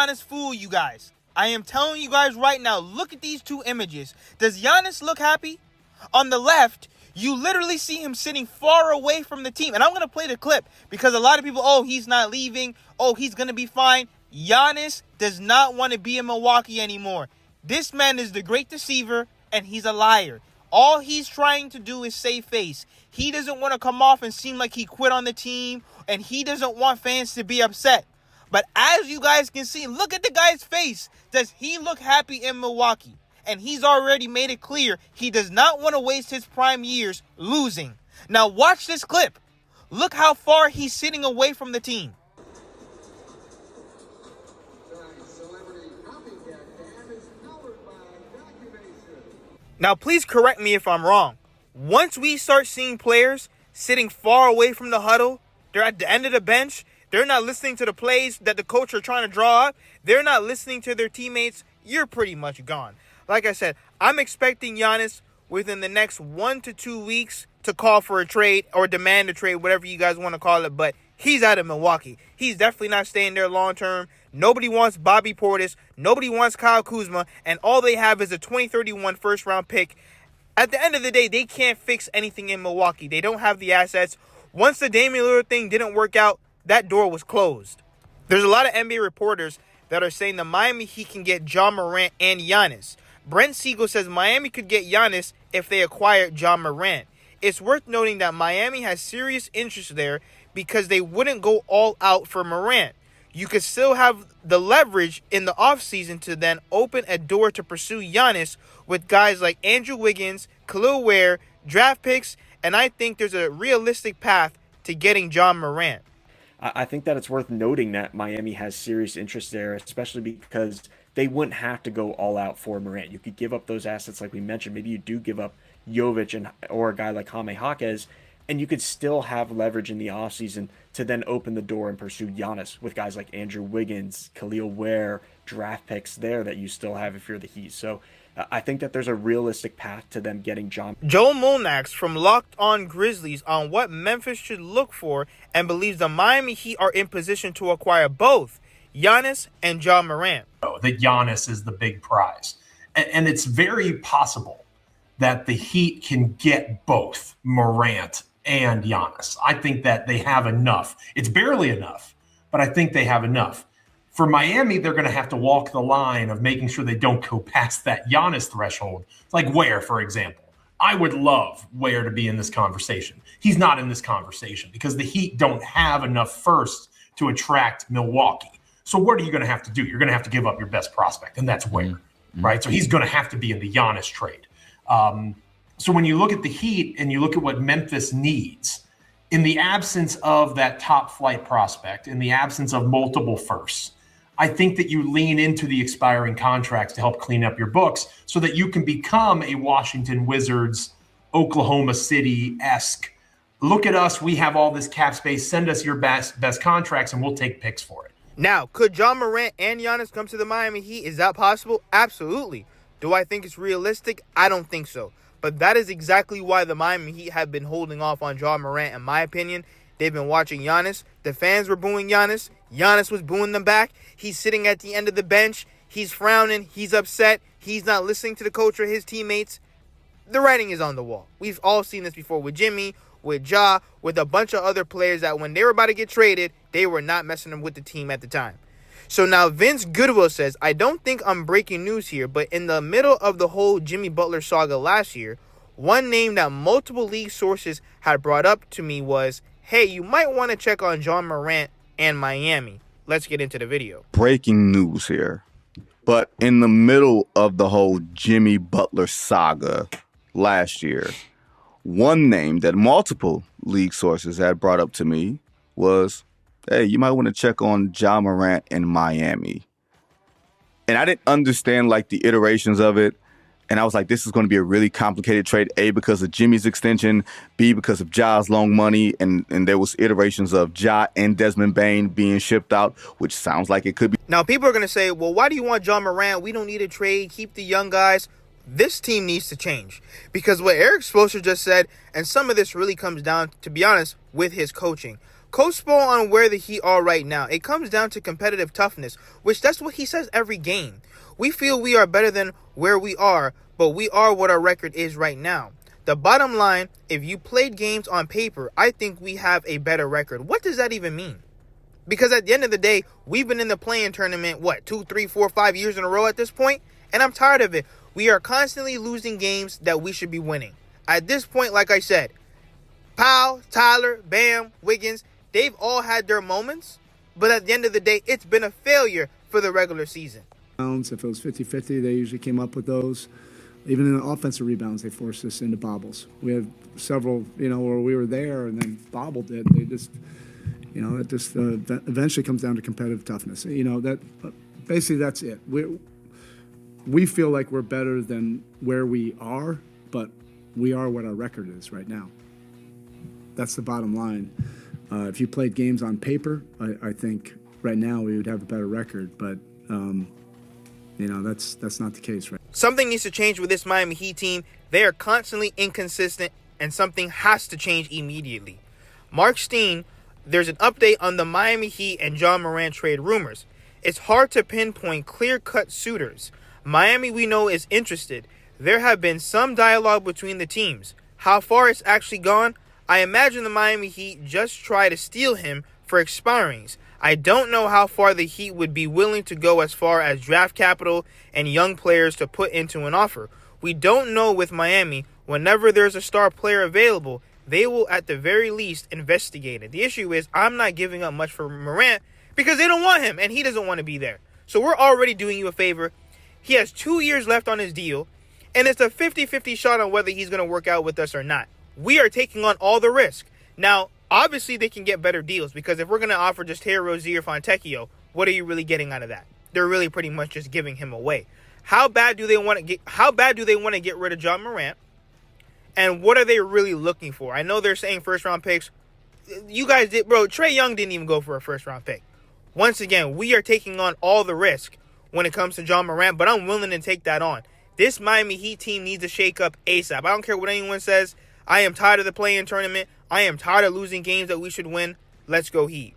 Giannis fool you guys. I am telling you guys right now, look at these two images. Does Giannis look happy? On the left, you literally see him sitting far away from the team. And I'm going to play the clip because a lot of people, oh, he's not leaving. Oh, he's going to be fine. Giannis does not want to be in Milwaukee anymore. This man is the great deceiver, and he's a liar. All he's trying to do is save face. He doesn't want to come off and seem like he quit on the team, and he doesn't want fans to be upset. But as you guys can see, look at the guy's face. Does he look happy in Milwaukee? And he's already made it clear he does not want to waste his prime years losing. Now watch this clip. Look how far he's sitting away from the team. Now please correct me if I'm wrong. Once we start seeing players sitting far away from the huddle, they're at the end of the bench, they're not listening to the plays that the coach are trying to draw up, they're not listening to their teammates, you're pretty much gone. Like I said, I'm expecting Giannis within the next 1 to 2 weeks to call for a trade or demand a trade, whatever you guys want to call it. But he's out of Milwaukee. He's definitely not staying there long term. Nobody wants Bobby Portis. Nobody wants Kyle Kuzma. And all they have is a 2031 first-round pick. At the end of the day, they can't fix anything in Milwaukee. They don't have the assets. Once the Damian Lillard thing didn't work out, that door was closed. There's a lot of NBA reporters that are saying the Miami Heat can get Ja Morant and Giannis. Brent Siegel says Miami could get Giannis if they acquired Ja Morant. It's worth noting that Miami has serious interest there because they wouldn't go all out for Morant. You could still have the leverage in the offseason to then open a door to pursue Giannis with guys like Andrew Wiggins, Khalil Ware, draft picks, and I think there's a realistic path to getting Ja Morant. I think that it's worth noting that Miami has serious interest there, especially because they wouldn't have to go all out for Morant. You could give up those assets like we mentioned. Maybe you do give up Jovic or a guy like Jaime Jaquez, and you could still have leverage in the offseason to then open the door and pursue Giannis with guys like Andrew Wiggins, Khalil Ware, draft picks there that you still have if you're the Heat. So I think that there's a realistic path to them getting John. Joe Molnax from Locked On Grizzlies on what Memphis should look for and believes the Miami Heat are in position to acquire both Giannis and Ja Morant. That Giannis is the big prize. And it's very possible that the Heat can get both Morant and Giannis. I think that they have enough. It's barely enough, but I think they have enough. For Miami, they're going to have to walk the line of making sure they don't go past that Giannis threshold. Like Ware, for example. I would love Ware to be in this conversation. He's not in this conversation because the Heat don't have enough first to attract Milwaukee. So what are you going to have to do? You're going to have to give up your best prospect, and that's Ware, right? So he's going to have to be in the Giannis trade. So when you look at the Heat and you look at what Memphis needs, in the absence of that top flight prospect, in the absence of multiple firsts, I think that you lean into the expiring contracts to help clean up your books so that you can become a Washington Wizards, Oklahoma City-esque. Look at us. We have all this cap space. Send us your best contracts, and we'll take picks for it. Now, could Ja Morant and Giannis come to the Miami Heat? Is that possible? Absolutely. Do I think it's realistic? I don't think so. But that is exactly why the Miami Heat have been holding off on Ja Morant, in my opinion. They've been watching Giannis. The fans were booing Giannis. Giannis was booing them back. He's sitting at the end of the bench. He's frowning. He's upset. He's not listening to the coach or his teammates. The writing is on the wall. We've all seen this before with Jimmy, with Ja, with a bunch of other players that when they were about to get traded, they were not messing with the team at the time. So now Vince Goodwill says, I don't think I'm breaking news here, but in the middle of the whole Jimmy Butler saga last year, one name that multiple league sources had brought up to me was, hey, you might want to check on Ja Morant and Miami. Let's get into the video. Breaking news here. But in the middle of the whole Jimmy Butler saga last year, one name that multiple league sources had brought up to me was, hey, you might want to check on Ja Morant in Miami. And I didn't understand like the iterations of it. And I was like, this is going to be a really complicated trade, A, because of Jimmy's extension, B, because of Ja's long money, and there was iterations of Ja and Desmond Bane being shipped out, which sounds like it could be. Now, people are going to say, well, why do you want Ja Morant? We don't need a trade. Keep the young guys. This team needs to change. Because what Eric Spoelstra just said, and some of this really comes down, to be honest, with his coaching. Coach Spo on where the Heat are right now. It comes down to competitive toughness, which that's what he says every game. We feel we are better than where we are, but we are what our record is right now. The bottom line, if you played games on paper, I think we have a better record. What does that even mean? Because at the end of the day, we've been in the play-in tournament, 2, 3, 4, 5 years in a row at this point, and I'm tired of it. We are constantly losing games that we should be winning. At this point, like I said, Powell, Tyler, Bam, Wiggins, they've all had their moments, but at the end of the day, it's been a failure for the regular season. If it was 50-50, they usually came up with those. Even in the offensive rebounds, they forced us into bobbles. We had several, where we were there and then bobbled it. They just, it just eventually comes down to competitive toughness. Basically that's it. We feel like we're better than where we are, but we are what our record is right now. That's the bottom line. If you played games on paper, I think right now we would have a better record, but that's not the case, right? Something needs to change with this Miami Heat team. They are constantly inconsistent, and something has to change immediately. Mark Steen, there's an update on the Miami Heat and John Morant trade rumors. It's hard to pinpoint clear-cut suitors. Miami, we know, is interested. There have been some dialogue between the teams. How far it's actually gone, I imagine the Miami Heat just try to steal him for expirings. I don't know how far the Heat would be willing to go as far as draft capital and young players to put into an offer. We don't know with Miami. Whenever there's a star player available, they will at the very least investigate it. The issue is I'm not giving up much for Morant because they don't want him and he doesn't want to be there. So we're already doing you a favor. He has 2 years left on his deal, and it's a 50-50 shot on whether he's going to work out with us or not. We are taking on all the risk. Now, obviously, they can get better deals because if we're going to offer just Terry Rozier, Fontecchio, what are you really getting out of that? They're really pretty much just giving him away. How bad do they want to get rid of John Morant? And what are they really looking for? I know they're saying first-round picks. You guys did, bro. Trae Young didn't even go for a first-round pick. Once again, we are taking on all the risk when it comes to John Morant, but I'm willing to take that on. This Miami Heat team needs to shake up ASAP. I don't care what anyone says. I am tired of the play-in tournament. I am tired of losing games that we should win. Let's go Heat.